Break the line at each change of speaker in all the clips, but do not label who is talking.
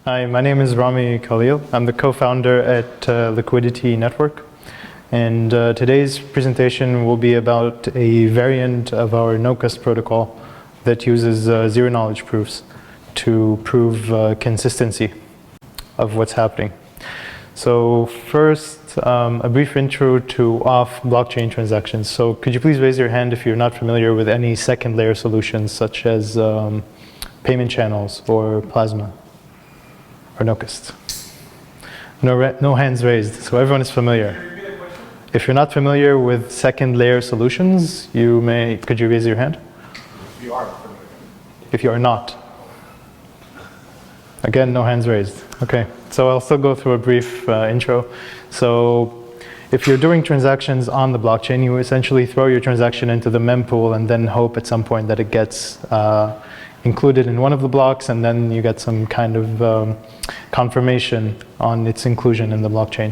Hi, my name is Rami Khalil. I'm the co-founder at Liquidity Network. And today's presentation will be about a variant of our NOCUST protocol that uses zero-knowledge proofs to prove consistency of what's happening. So first, a brief intro to off-blockchain transactions. So could you please raise your hand if you're not familiar with any second-layer solutions such as payment channels or Plasma or NOCUST? No hands raised, so everyone is familiar. If you're not familiar with second-layer solutions, could you raise your hand?
If you are familiar.
If you are not. Again, no hands raised. Okay, so I'll still go through a brief intro. So if you're doing transactions on the blockchain, you essentially throw your transaction into the mempool and then hope at some point that it gets included in one of the blocks, and then you get some kind of confirmation on its inclusion in the blockchain.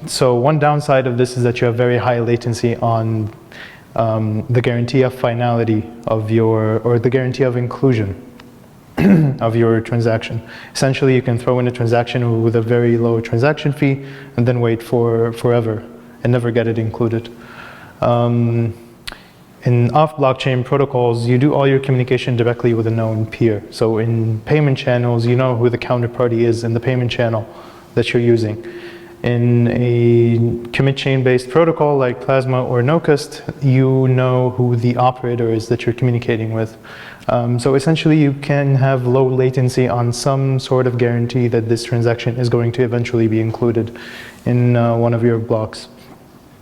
So one downside of this is that you have very high latency on the guarantee of finality of or the guarantee of inclusion of your transaction. Essentially, you can throw in a transaction with a very low transaction fee and then wait forever and never get it included. In off-blockchain protocols, you do all your communication directly with a known peer. So in payment channels, you know who the counterparty is in the payment channel that you're using. In a commit chain-based protocol like Plasma or NOCUST, you know who the operator is that you're communicating with. So essentially, you can have low latency on some sort of guarantee that this transaction is going to eventually be included in one of your blocks.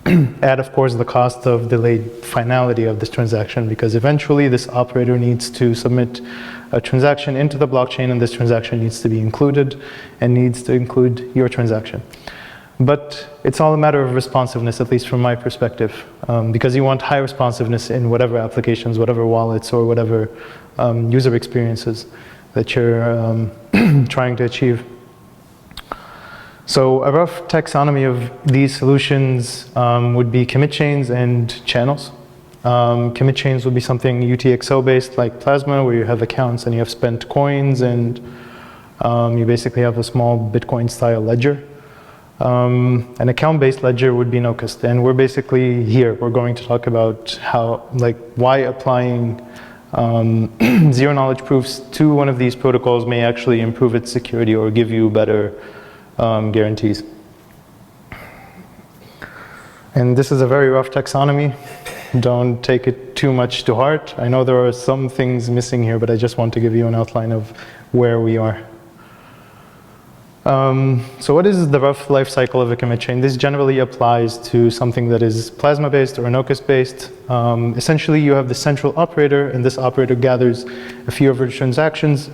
Add, of course, the cost of delayed finality of this transaction, because eventually this operator needs to submit a transaction into the blockchain, and this transaction needs to be included and needs to include your transaction. But it's all a matter of responsiveness, at least from my perspective, because you want high responsiveness in whatever applications, whatever wallets, or whatever user experiences that you're trying to achieve. So a rough taxonomy of these solutions would be commit chains and channels. Commit chains would be something UTXO-based like Plasma, where you have accounts and you have spent coins, and you basically have a small Bitcoin-style ledger. An account-based ledger would be NOCUST, and we're basically here. We're going to talk about why applying zero-knowledge proofs to one of these protocols may actually improve its security or give you better guarantees. And this is a very rough taxonomy. Don't take it too much to heart. I know there are some things missing here, but I just want to give you an outline of where we are. So what is the rough life cycle of a commit chain? This generally applies to something that is Plasma-based or NOCUST-based. Essentially, you have the central operator, and this operator gathers a few of your transactions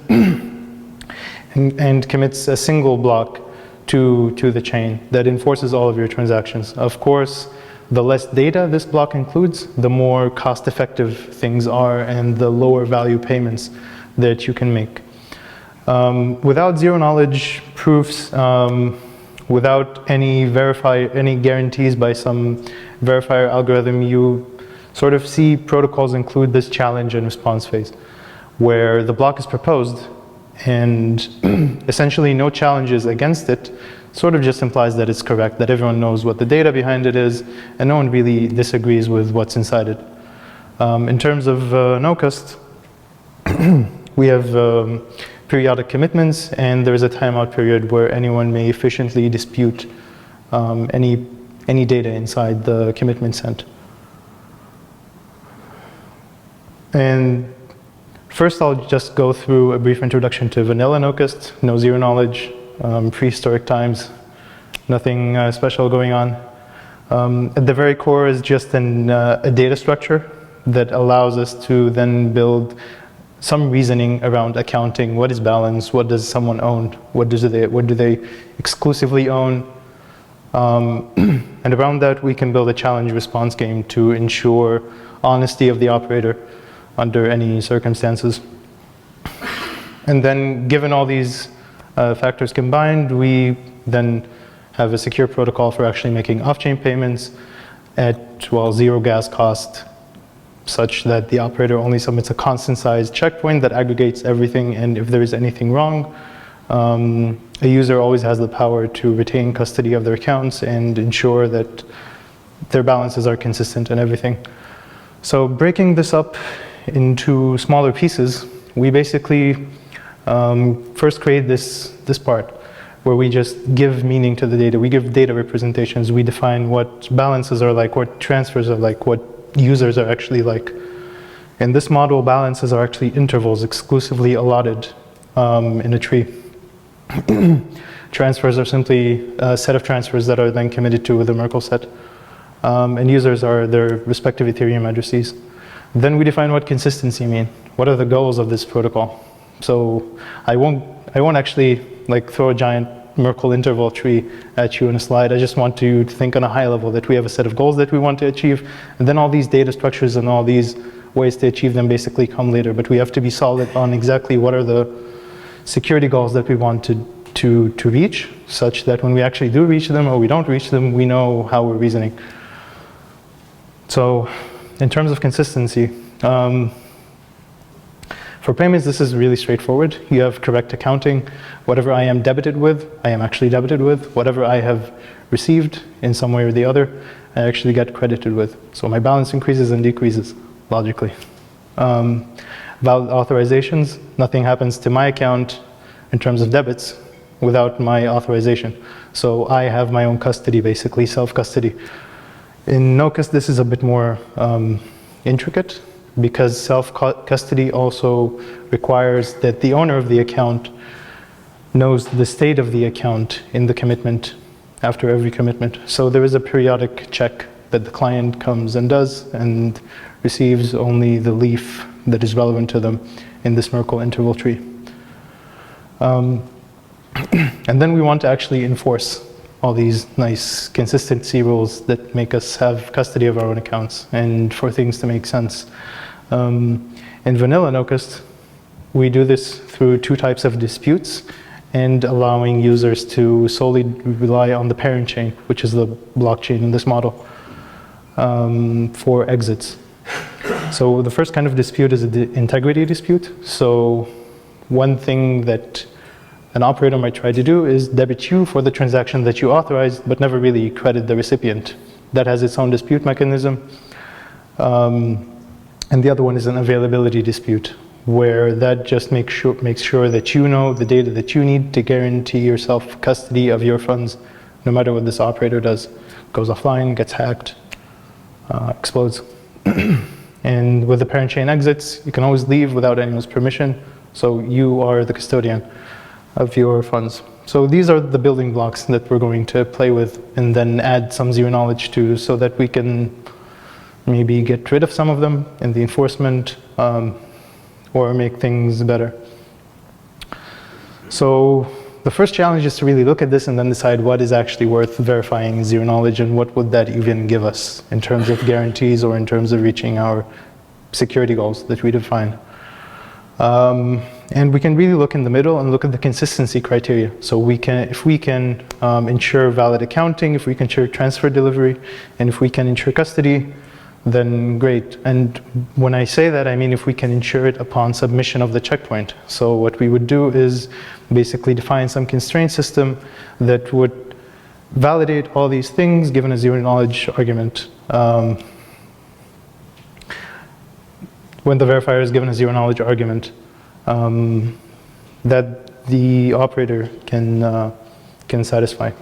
and commits a single block to the chain that enforces all of your transactions. Of course, the less data this block includes, the more cost-effective things are and the lower value payments that you can make. Without zero-knowledge proofs, without any guarantees by some verifier algorithm, you sort of see protocols include this challenge and response phase, where the block is proposed and essentially no challenges against it sort of just implies that it's correct, that everyone knows what the data behind it is, and no one really disagrees with what's inside it. In terms of NOCUST, we have periodic commitments, and there's a timeout period where anyone may efficiently dispute any data inside the commitment sent. And first, I'll just go through a brief introduction to vanilla NOCUST, no zero knowledge, prehistoric times, nothing special going on. At the very core is just a data structure that allows us to then build some reasoning around accounting. What is balance? What does someone own? What do they exclusively own? And around that, we can build a challenge response game to ensure honesty of the operator under any circumstances. And then, given all these factors combined, we then have a secure protocol for actually making off-chain payments at, well, zero gas cost, such that the operator only submits a constant size checkpoint that aggregates everything, and if there is anything wrong, A user always has the power to retain custody of their accounts and ensure that their balances are consistent and everything. So breaking this up into smaller pieces, we basically first create this part where we just give meaning to the data. We give data representations. We define what balances are like, what transfers are like, what users are actually like. In this model, balances are actually intervals exclusively allotted in a tree. Transfers are simply a set of transfers that are then committed to with a Merkle set. And users are their respective Ethereum addresses. Then we define what consistency means. What are the goals of this protocol? So I won't actually like throw a giant Merkle interval tree at you in a slide. I just want you to think on a high level that we have a set of goals that we want to achieve, and then all these data structures and all these ways to achieve them basically come later. But we have to be solid on exactly what are the security goals that we want to reach, such that when we actually do reach them or we don't reach them, we know how we're reasoning. So in terms of consistency, for payments, this is really straightforward. You have correct accounting. Whatever I am debited with, I am actually debited with. Whatever I have received in some way or the other, I actually get credited with. So my balance increases and decreases, logically. Valid authorizations, nothing happens to my account in terms of debits without my authorization. So I have my own custody, basically, self-custody. In NOCUST, this is a bit more intricate, because self-custody also requires that the owner of the account knows the state of the account in the commitment after every commitment. So there is a periodic check that the client comes and does and receives only the leaf that is relevant to them in this Merkle interval tree. And then we want to actually enforce all these nice consistency rules that make us have custody of our own accounts and for things to make sense. In vanilla NOCUST, we do this through two types of disputes and allowing users to solely rely on the parent chain, which is the blockchain in this model, for exits. So the first kind of dispute is the integrity dispute. So one thing that an operator might try to do is debit you for the transaction that you authorized, but never really credit the recipient. That has its own dispute mechanism. And the other one is an availability dispute, where that just makes sure that you know the data that you need to guarantee yourself custody of your funds, no matter what this operator does. Goes offline, gets hacked, explodes. And with the parent chain exits, you can always leave without anyone's permission, so you are the custodian of your funds. So these are the building blocks that we're going to play with and then add some zero knowledge to, so that we can maybe get rid of some of them in the enforcement or make things better. So the first challenge is to really look at this and then decide what is actually worth verifying zero knowledge and what would that even give us in terms of guarantees or in terms of reaching our security goals that we define. And we can really look in the middle and look at the consistency criteria. So we can, if we can ensure valid accounting, if we can ensure transfer delivery, and if we can ensure custody, then great. And when I say that, I mean if we can ensure it upon submission of the checkpoint. So what we would do is basically define some constraint system that would validate all these things given a zero knowledge argument. When the verifier is given a zero knowledge argument, that the operator can satisfy.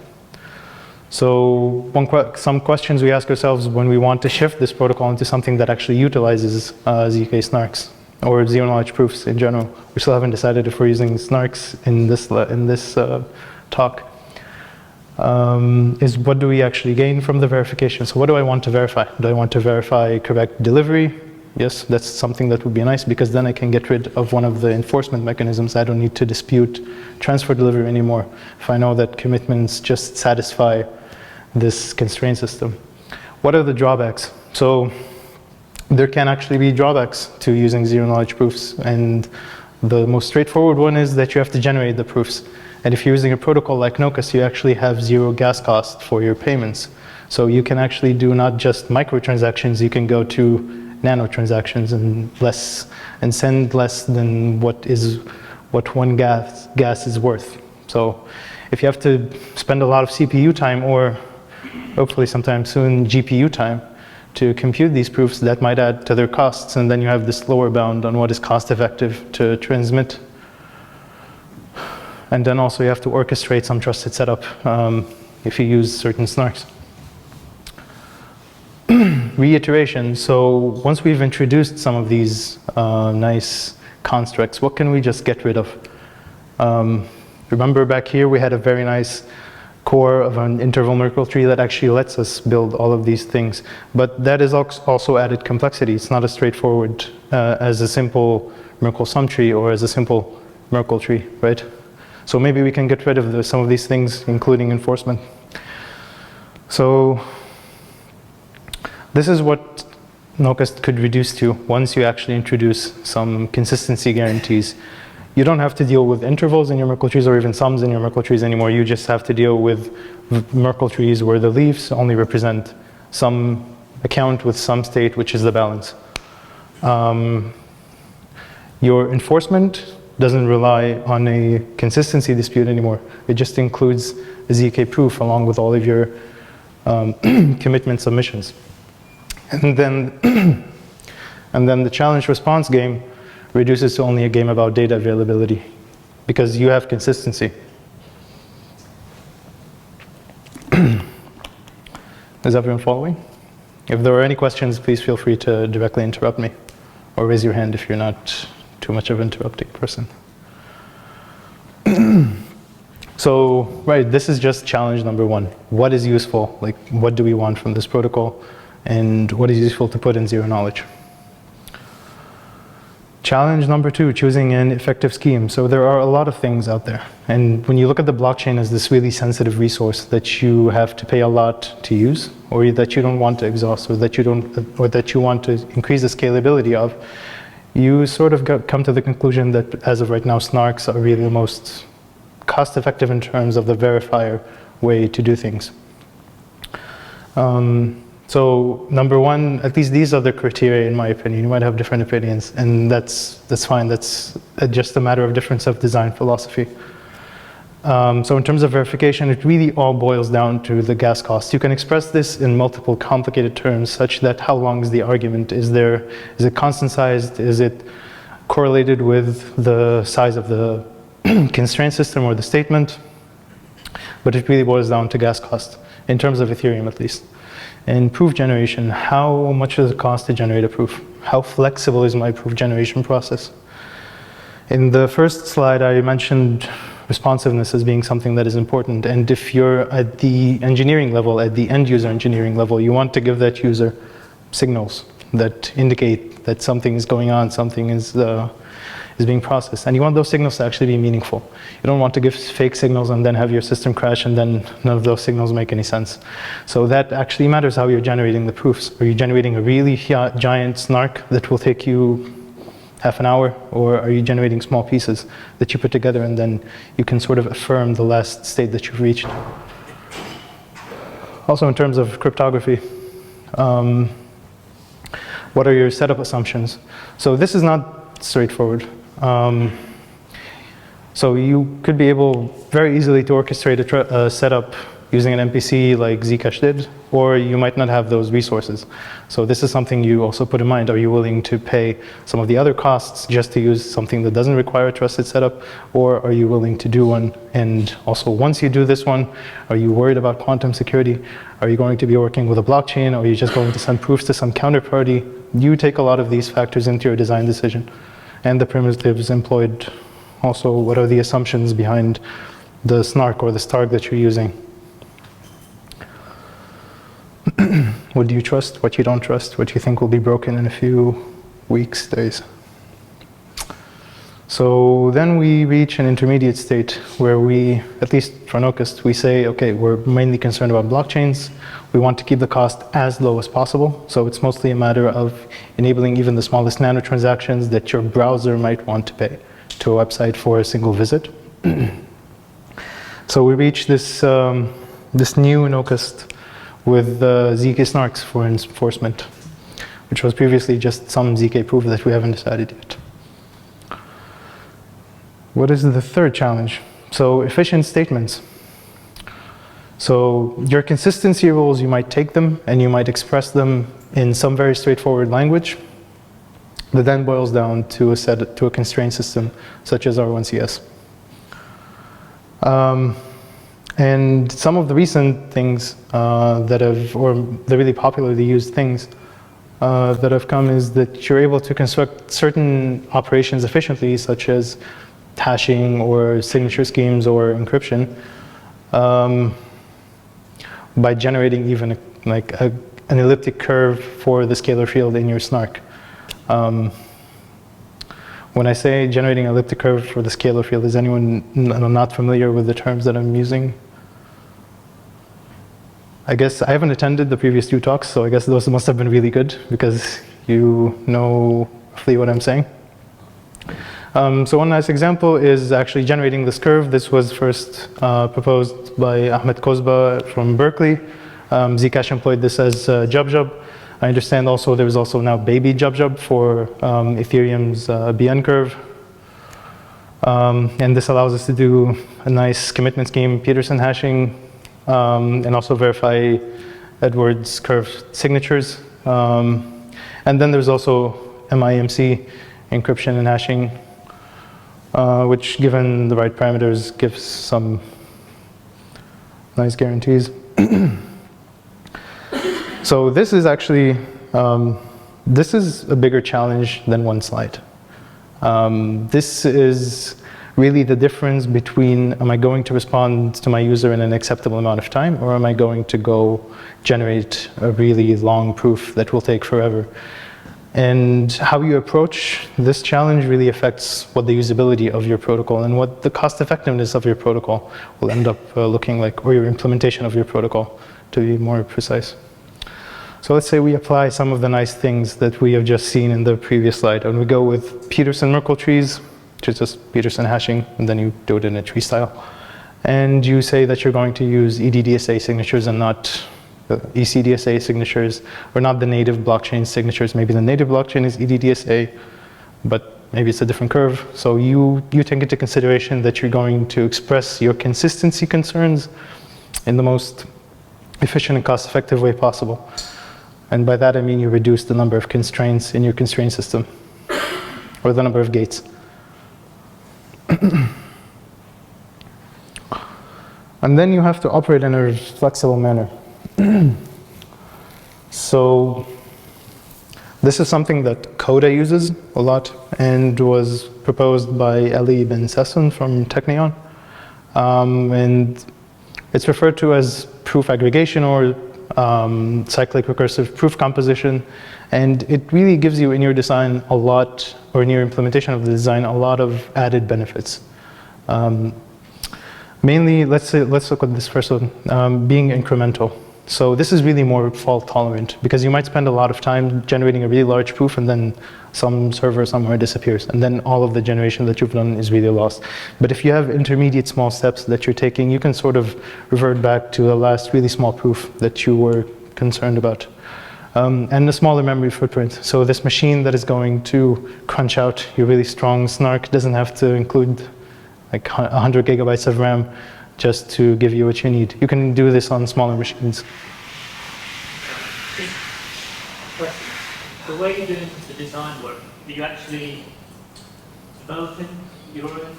So some questions we ask ourselves when we want to shift this protocol into something that actually utilizes zkSNARKS or zero knowledge proofs in general. We still haven't decided if we're using SNARKS in this talk. Is what do we actually gain from the verification? So what do I want to verify? Do I want to verify correct delivery? Yes, that's something that would be nice, because then I can get rid of one of the enforcement mechanisms. I don't need to dispute transfer delivery anymore if I know that commitments just satisfy this constraint system. What are the drawbacks? So there can actually be drawbacks to using zero knowledge proofs, and the most straightforward one is that you have to generate the proofs. And if you're using a protocol like NOCUST, you actually have zero gas cost for your payments. So you can actually do not just microtransactions, you can go to nano transactions and send less than what is what one gas is worth. So if you have to spend a lot of CPU time, or hopefully sometime soon GPU time, to compute these proofs, that might add to their costs, and then you have this lower bound on what is cost effective to transmit. And then also you have to orchestrate some trusted setup if you use certain SNARKs. Reiteration, so once we've introduced some of these nice constructs, what can we just get rid of? Remember back here we had a very nice core of an interval Merkle tree that actually lets us build all of these things. But that is also added complexity. It's not as straightforward as a simple Merkle sum tree or as a simple Merkle tree, right? So maybe we can get rid of some of these things, including enforcement. So this is what NOCUST could reduce to once you actually introduce some consistency guarantees. You don't have to deal with intervals in your Merkle trees or even sums in your Merkle trees anymore. You just have to deal with Merkle trees where the leaves only represent some account with some state, which is the balance. Your enforcement doesn't rely on a consistency dispute anymore. It just includes a ZK proof along with all of your commitment submissions. And then the challenge response game reduces to only a game about data availability because you have consistency. Is everyone following? If there are any questions, please feel free to directly interrupt me or raise your hand if you're not too much of an interrupting person. So, right, this is just challenge number one. What is useful? Like, what do we want from this protocol? And what is useful to put in zero knowledge? Challenge number two, choosing an effective scheme. So there are a lot of things out there. And when you look at the blockchain as this really sensitive resource that you have to pay a lot to use, or that you don't want to exhaust, or that you want to increase the scalability of, you sort of come to the conclusion that as of right now, SNARKs are really the most cost-effective in terms of the verifier way to do things. So number one, at least these are the criteria in my opinion. You might have different opinions, and that's fine. That's just a matter of difference of design philosophy. So in terms of verification, it really all boils down to the gas cost. You can express this in multiple complicated terms, such that how long is the argument? Is it constant sized? Is it correlated with the size of the constraint system or the statement? But it really boils down to gas cost, in terms of Ethereum at least. And proof generation, how much does it cost to generate a proof? How flexible is my proof generation process? In the first slide, I mentioned responsiveness as being something that is important. And if you're at the engineering level, at the end user engineering level, you want to give that user signals that indicate that something is going on, something is being processed. And you want those signals to actually be meaningful. You don't want to give fake signals and then have your system crash and then none of those signals make any sense. So that actually matters how you're generating the proofs. Are you generating a really giant SNARK that will take you half an hour, or are you generating small pieces that you put together and then you can sort of affirm the last state that you've reached? Also in terms of cryptography, what are your setup assumptions? So this is not straightforward. So you could be able very easily to orchestrate a setup using an MPC like Zcash did, or you might not have those resources. So this is something you also put in mind. Are you willing to pay some of the other costs just to use something that doesn't require a trusted setup, or are you willing to do one? And also, once you do this one, are you worried about quantum security? Are you going to be working with a blockchain, or are you just going to send proofs to some counterparty? You take a lot of these factors into your design decision. And the primitives employed. Also, what are the assumptions behind the SNARK or the STARK that you're using? What do you trust, what you don't trust, what you think will be broken in a few weeks, days? So then we reach an intermediate state where we, at least for NOCUST, we say, okay, we're mainly concerned about blockchains. We want to keep the cost as low as possible. So it's mostly a matter of enabling even the smallest nanotransactions that your browser might want to pay to a website for a single visit. So we reach this, this new NOCUST with zkSNARKS for enforcement, which was previously just some ZK proof that we haven't decided yet. What is the third challenge? So efficient statements. So your consistency rules, you might take them and you might express them in some very straightforward language that then boils down to a constraint system such as R1CS. And some of the recent things or the really popularly used things that have come is that you're able to construct certain operations efficiently, such as hashing or signature schemes or encryption, by generating even an elliptic curve for the scalar field in your SNARK. When I say generating an elliptic curve for the scalar field, is anyone not familiar with the terms that I'm using? I guess I haven't attended the previous 2 talks, so I guess those must have been really good because you know roughly what I'm saying. So one nice example is actually generating this curve. This was first proposed by Ahmed Kozba from Berkeley. Zcash employed this as Jub. I understand also there's also now baby Jub for Ethereum's BN curve. And this allows us to do a nice commitment scheme, Peterson hashing, and also verify Edwards curve signatures. And then there's also MIMC, encryption and hashing, which given the right parameters gives some nice guarantees. So this is actually, this is a bigger challenge than one slide. This is really the difference between, am I going to respond to my user in an acceptable amount of time, or am I going to go generate a really long proof that will take forever? And how you approach this challenge really affects what the usability of your protocol and what the cost effectiveness of your protocol will end up looking like, or your implementation of your protocol, to be more precise. So let's say we apply some of the nice things that we have just seen in the previous slide, and we go with Peterson-Merkle trees, which is just Peterson hashing, and then you do it in a tree style. And you say that you're going to use EDDSA signatures and not ECDSA signatures, or not the native blockchain signatures. Maybe the native blockchain is EDDSA, but maybe it's a different curve. So you take into consideration that you're going to express your consistency concerns in the most efficient and cost-effective way possible. And by that I mean you reduce the number of constraints in your constraint system, or the number of gates. And then you have to operate in a flexible manner. So this is something that Coda uses a lot and was proposed by Ali Ben Sasson from Technion. And it's referred to as proof aggregation or cyclic recursive proof composition. And it really gives you in your design a lot, or in your implementation of the design, a lot of added benefits. Mainly, let's look at this first one, being incremental. So this is really more fault tolerant, because you might spend a lot of time generating a really large proof and then some server somewhere disappears, and then all of the generation that you've done is really lost. But if you have intermediate small steps that you're taking, you can sort of revert back to the last really small proof that you were concerned about. And a smaller memory footprint. So this machine that is going to crunch out your really strong SNARK doesn't have to include like 100 gigabytes of RAM just to give you what you need. You can do this on smaller machines.
The way you're doing the design work, are you actually developing your own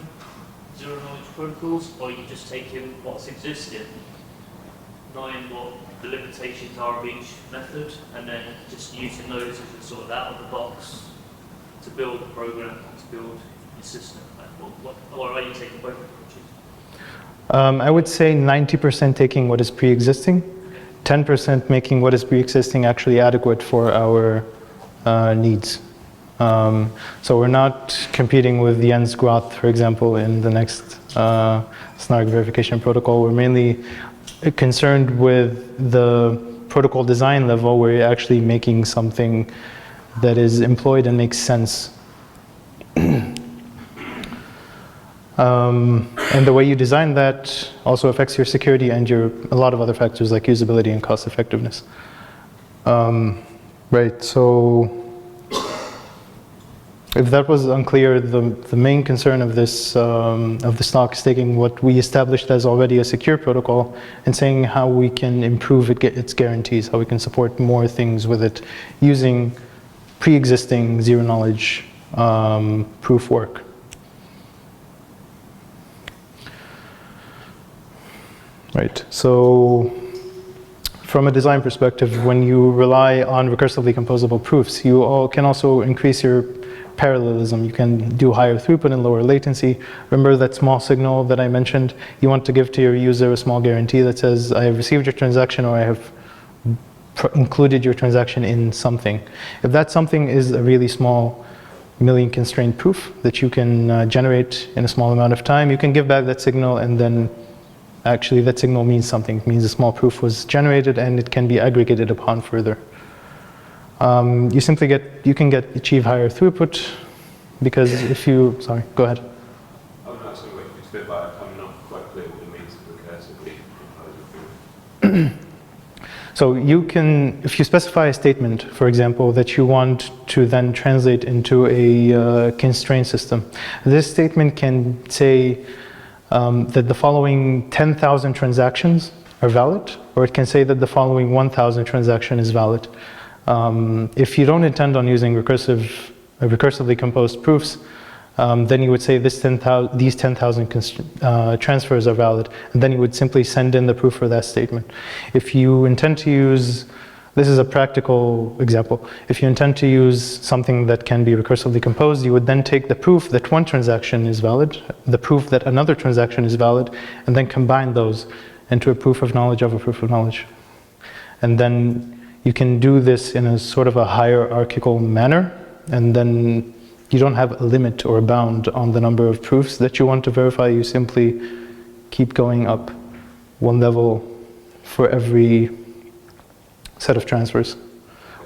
zero-knowledge protocols, or are you just taking what's existing, knowing what the limitations are of each method, and then just using those as a sort of out of the box to build a program, to build your system? Or are you taking both approaches?
I would say 90% taking what is pre-existing, 10% making what is pre-existing actually adequate for our needs. So we're not competing with Jens Groth, for example, in the next SNARK verification protocol. We're mainly concerned with the protocol design level, where you're actually making something that is employed and makes sense. And the way you design that also affects your security and a lot of other factors like usability and cost effectiveness. Right, so If that was unclear, the main concern of this talk is taking what we established as already a secure protocol and saying how we can improve its guarantees, how we can support more things with it using pre-existing zero-knowledge proof work. Right, so from a design perspective, when you rely on recursively composable proofs, you can also increase your parallelism. You can do higher throughput and lower latency. Remember that small signal that I mentioned? You want to give to your user a small guarantee that says, I have received your transaction, or I have included your transaction in something. If that something is a really small million constraint proof that you can generate in a small amount of time, you can give back that signal, and then actually that signal means something. It means a small proof was generated and it can be aggregated upon further. You can achieve higher throughput because if you, sorry, go ahead.
I'm not saying what you explained, but I'm not quite clear what it means recursively composable.
So you can, if you specify a statement, for example, that you want to then translate into a constraint system, this statement can say that the following 10,000 transactions are valid, or it can say that the following 1,000 transaction is valid. If you don't intend on using recursively composed proofs, then you would say these 10,000 transfers are valid, and then you would simply send in the proof for that statement. If you intend to use, this is a practical example, if you intend to use something that can be recursively composed, you would then take the proof that one transaction is valid, the proof that another transaction is valid, and then combine those into a proof of knowledge of a proof of knowledge. And then you can do this in a sort of a hierarchical manner, and then you don't have a limit or a bound on the number of proofs that you want to verify. You simply keep going up one level for every set of transfers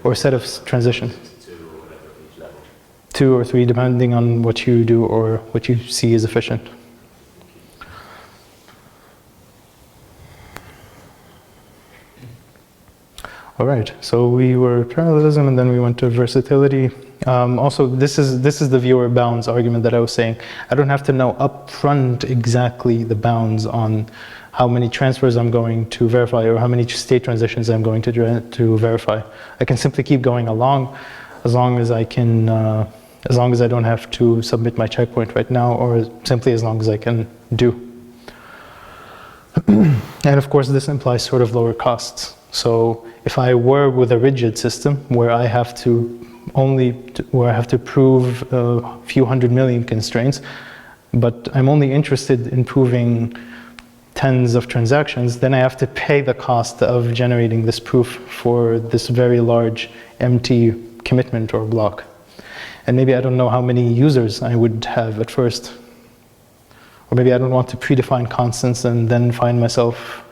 or set of transitions. 2 or 3, depending on what you do or what you see is efficient. All right, so we were parallelism and then we went to versatility. Also, this is the viewer bounds argument that I was saying. I don't have to know upfront exactly the bounds on how many transfers I'm going to verify or how many state transitions I'm going to verify. I can simply keep going along as long as I can, as long as I don't have to submit my checkpoint right now, or simply as long as I can do. And of course, this implies sort of lower costs. So if I were with a rigid system where I have to prove a few 100 million constraints, but I'm only interested in proving tens of transactions, then I have to pay the cost of generating this proof for this very large empty commitment or block. And maybe I don't know how many users I would have at first. Or maybe I don't want to predefine constants and then find myself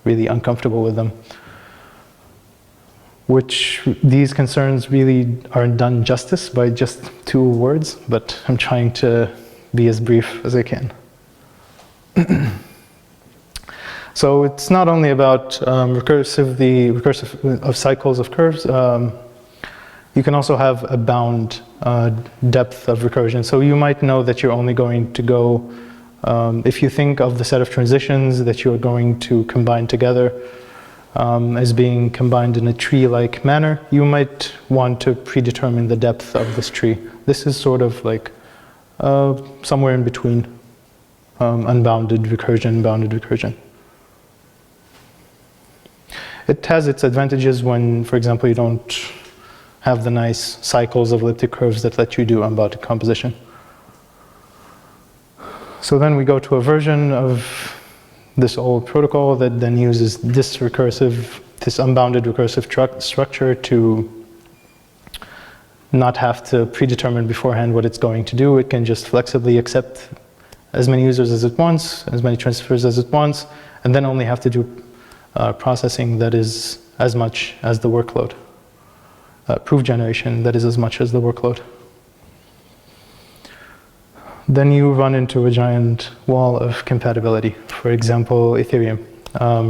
really uncomfortable with them. Which these concerns really aren't done justice by just 2 words, but I'm trying to be as brief as I can. So it's not only about recursive of cycles of curves. You can also have a bound depth of recursion. So you might know that you're only going to go, if you think of the set of transitions that you're going to combine together as being combined in a tree-like manner, you might want to predetermine the depth of this tree. This is sort of like somewhere in between unbounded recursion, bounded recursion. It has its advantages when, for example, you don't have the nice cycles of elliptic curves that let you do unbounded composition. So then we go to a version of this old protocol that then uses this unbounded recursive structure to not have to predetermine beforehand what it's going to do. It can just flexibly accept as many users as it wants, as many transfers as it wants, and then only have to do processing that is as much as the workload. Proof generation that is as much as the workload. Then you run into a giant wall of compatibility. For example, Ethereum.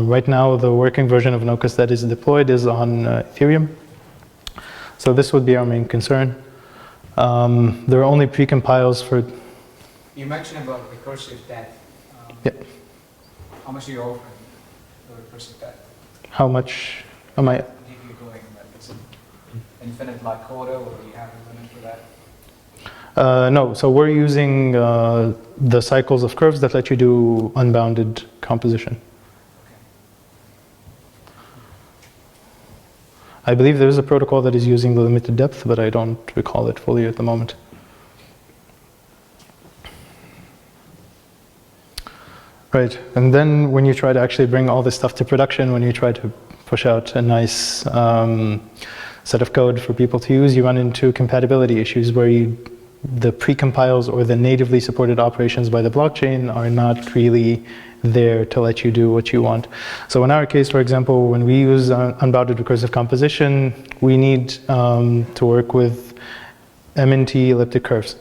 Right now, the working version of NOCUST that is deployed is on Ethereum. So this would be our main concern. There are only precompiles for...
You mentioned about recursive debt.
Yeah.
How much are you offering for recursive debt?
How much am I...
Keep you going, like, is it infinite like quota, or do you have a limit for that?
No, so we're using the cycles of curves that let you do unbounded composition. I believe there is a protocol that is using the limited depth, but I don't recall it fully at the moment. Right, and then when you try to actually bring all this stuff to production, when you try to push out a nice set of code for people to use, you run into compatibility issues where the precompiles or the natively supported operations by the blockchain are not really there to let you do what you want. So in our case, for example, when we use unbounded recursive composition, we need to work with MNT elliptic curves.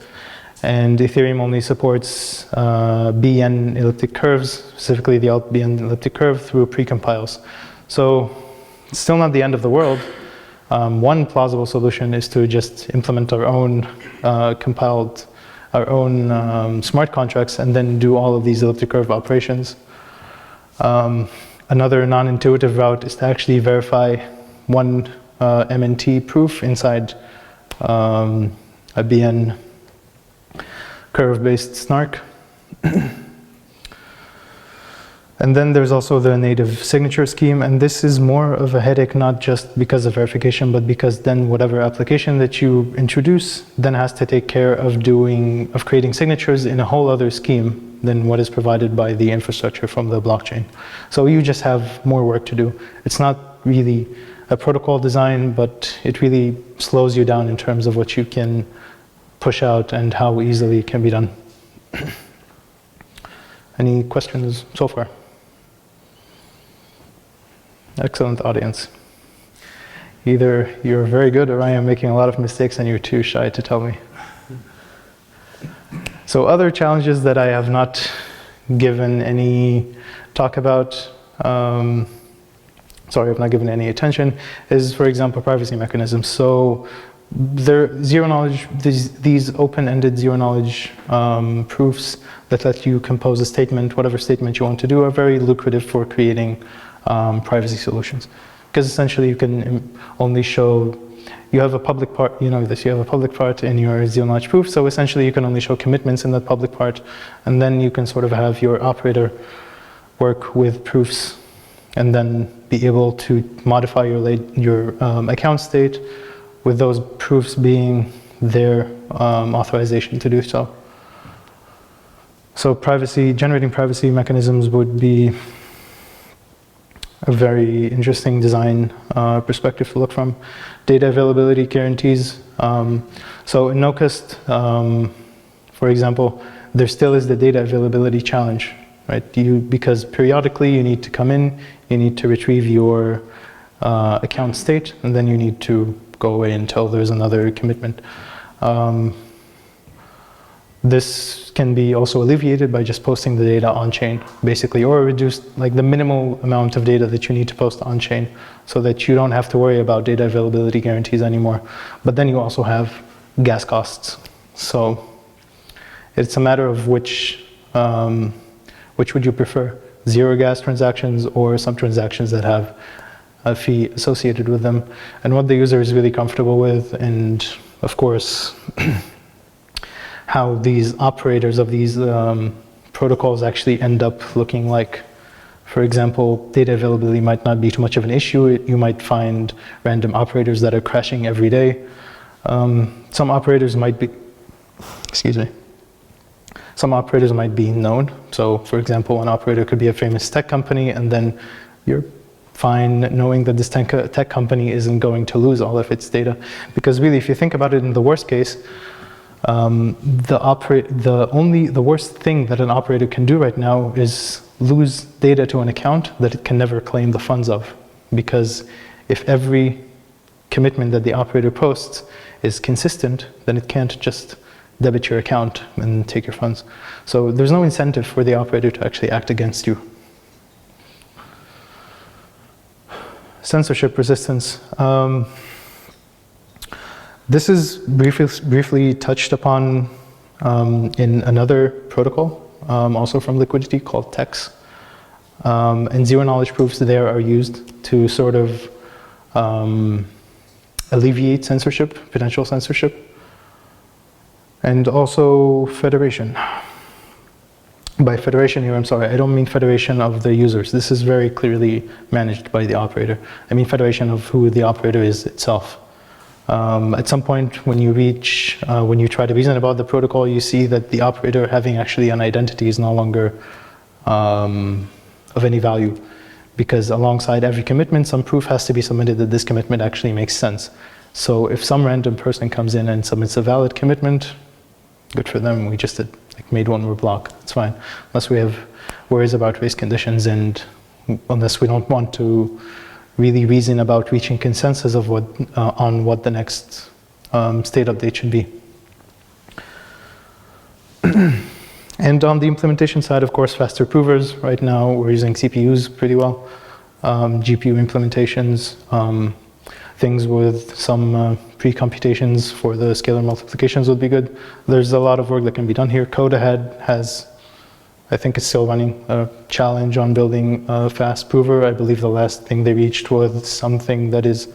And Ethereum only supports BN elliptic curves, specifically the BN elliptic curve through precompiles. So it's still not the end of the world. One plausible solution is to just implement our own our own smart contracts and then do all of these elliptic curve operations. Another non-intuitive route is to actually verify one MNT proof inside a BN curve-based SNARK. And then there's also the native signature scheme, and this is more of a headache not just because of verification, but because then whatever application that you introduce then has to take care of creating signatures in a whole other scheme than what is provided by the infrastructure from the blockchain. So you just have more work to do. It's not really a protocol design, but it really slows you down in terms of what you can push out and how easily it can be done. Any questions so far? Excellent audience. Either you're very good or I am making a lot of mistakes and you're too shy to tell me. So other challenges that I have not given any talk about, sorry, I've not given any attention, is, for example, privacy mechanisms. So zero knowledge, these open-ended zero knowledge proofs that let you compose a statement, whatever statement you want to do, are very lucrative for creating privacy solutions. Because essentially you can only show, you have a public part, you know this, you have a public part in your zero knowledge proof, so essentially you can only show commitments in that public part, and then you can sort of have your operator work with proofs and then be able to modify your account state with those proofs being their authorization to do so. So generating privacy mechanisms would be a very interesting design perspective to look from. Data availability guarantees. So in NOCUST, for example, there still is the data availability challenge, right? Because periodically you need to come in, you need to retrieve your account state, and then you need to go away until there's another commitment. This can be also alleviated by just posting the data on-chain, basically, or reduced, like the minimal amount of data that you need to post on-chain so that you don't have to worry about data availability guarantees anymore. But then you also have gas costs. So it's a matter of which would you prefer, zero gas transactions or some transactions that have a fee associated with them, and what the user is really comfortable with, and of course, how these operators of these protocols actually end up looking like. For example, data availability might not be too much of an issue. You might find random operators that are crashing every day. Some operators might be, some operators might be known. So for example, an operator could be a famous tech company, and then you're fine knowing that this tech company isn't going to lose all of its data. Because really, if you think about it, in the worst case, the worst thing that an operator can do right now is lose data to an account that it can never claim the funds of. Because if every commitment that the operator posts is consistent, then it can't just debit your account and take your funds. So there's no incentive for the operator to actually act against you. Censorship resistance. This is briefly touched upon in another protocol, also from Liquidity, called TEX. And zero-knowledge proofs there are used to sort of alleviate censorship, potential censorship, and also federation. By federation here, I'm sorry, I don't mean federation of the users. This is very clearly managed by the operator. I mean federation of who the operator is itself. At some point when you try to reason about the protocol, you see that the operator having actually an identity is no longer of any value, because alongside every commitment, some proof has to be submitted that this commitment actually makes sense. So if some random person comes in and submits a valid commitment, good for them, we just made one more block, it's fine. Unless we have worries about race conditions and unless we don't want to really reason about reaching consensus of on what the next state update should be. And on the implementation side, of course, faster provers. Right now, we're using CPUs pretty well. GPU implementations, things with some pre-computations for the scalar multiplications would be good. There's a lot of work that can be done here. Code Ahead has, I think it's still running, a challenge on building a fast prover. I believe the last thing they reached was something that is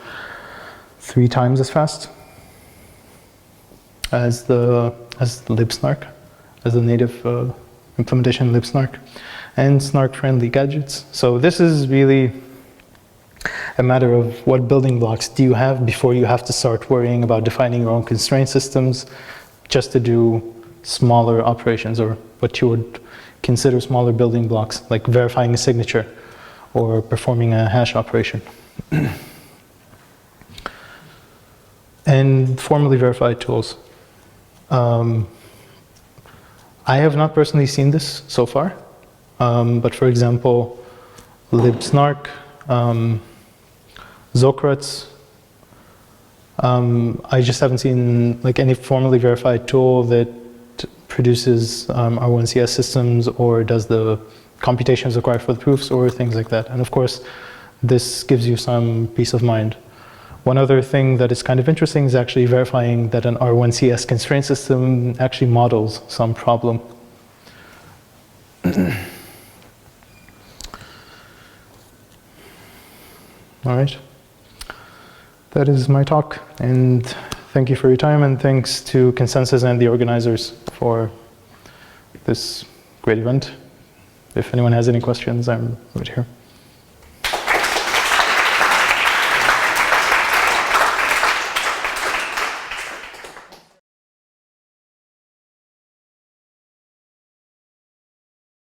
3 times as fast as the libSNARK, as the native implementation libSNARK, and SNARK-friendly gadgets. So this is really a matter of what building blocks do you have before you have to start worrying about defining your own constraint systems just to do smaller operations, or what you would consider smaller building blocks, like verifying a signature or performing a hash operation. And formally verified tools. I have not personally seen this so far, but for example, libSNARK, Zocrats, I just haven't seen any formally verified tool that produces R1CS systems or does the computations required for the proofs or things like that. And of course, this gives you some peace of mind. One other thing that is kind of interesting is actually verifying that an R1CS constraint system actually models some problem. All right. That is my talk, and thank you for your time, and thanks to Consensus and the organizers for this great event. If anyone has any questions, I'm right here.